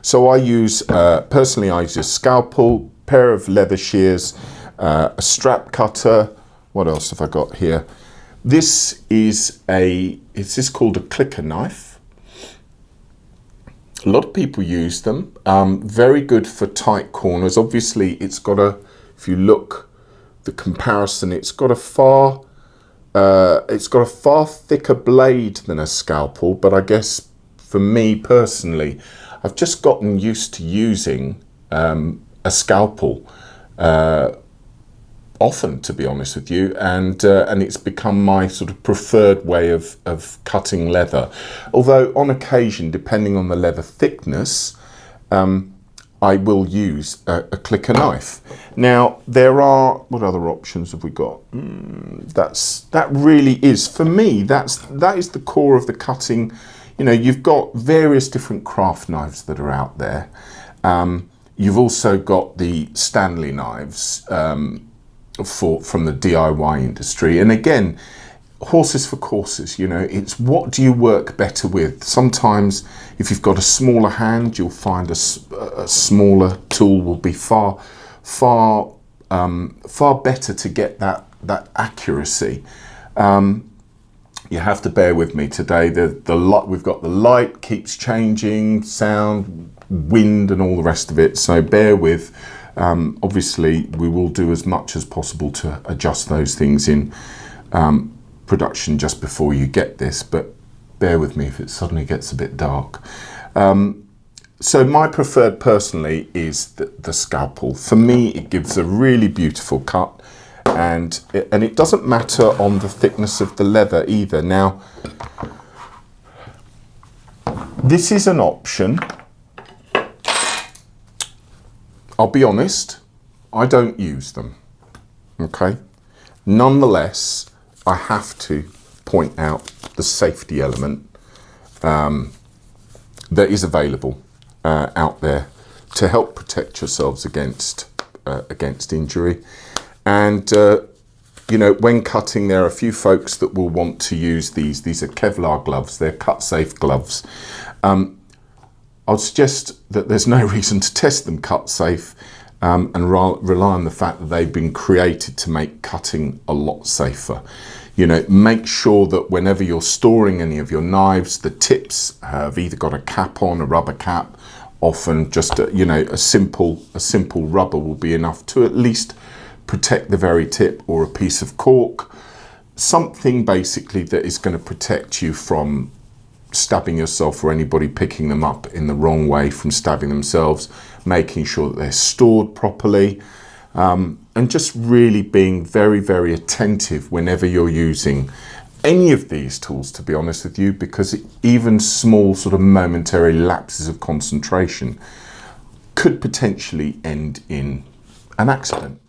So I use, personally I use a scalpel, pair of leather shears, a strap cutter. What else have I got here? This is called a clicker knife. A lot of people use them. Very good for tight corners. Obviously it's got a, if you look the comparison, it's got a far thicker blade than a scalpel, but I guess for me personally, I've just gotten used to using a scalpel often, to be honest with you, and it's become my sort of preferred way of cutting leather. Although on occasion, depending on the leather thickness, I will use a clicker knife. Now there are, what other options have we got? That really is, for me, that is the core of the cutting. You know, you've got various different craft knives that are out there. You've also got the Stanley knives from the DIY industry. And again, horses for courses, you know, it's what do you work better with? Sometimes if you've got a smaller hand, you'll find a smaller tool will be far better to get that accuracy. You have to bear with me today. We've got the light keeps changing, sound, wind and all the rest of it, so bear with. Obviously we will do as much as possible to adjust those things in production just before you get this, but bear with me if it suddenly gets a bit dark. So my preferred personally is the scalpel. For me it gives a really beautiful cut, and it doesn't matter on the thickness of the leather either. Now this is an option. I'll be honest, I don't use them, okay? Nonetheless, I have to point out the safety element that is available out there to help protect yourselves against injury. And you know, when cutting, there are a few folks that will want to use these. These are Kevlar gloves. They're cut-safe gloves. I'll suggest that there's no reason to test them cut safe and rely on the fact that they've been created to make cutting a lot safer. You know, make sure that whenever you're storing any of your knives, the tips have either got a cap on, a rubber cap. Often just a simple rubber will be enough to at least protect the very tip, or a piece of cork. Something basically that is going to protect you from stabbing yourself or anybody picking them up in the wrong way from stabbing themselves, making sure that they're stored properly, and just really being very, very attentive whenever you're using any of these tools, to be honest with you, because even small sort of momentary lapses of concentration could potentially end in an accident.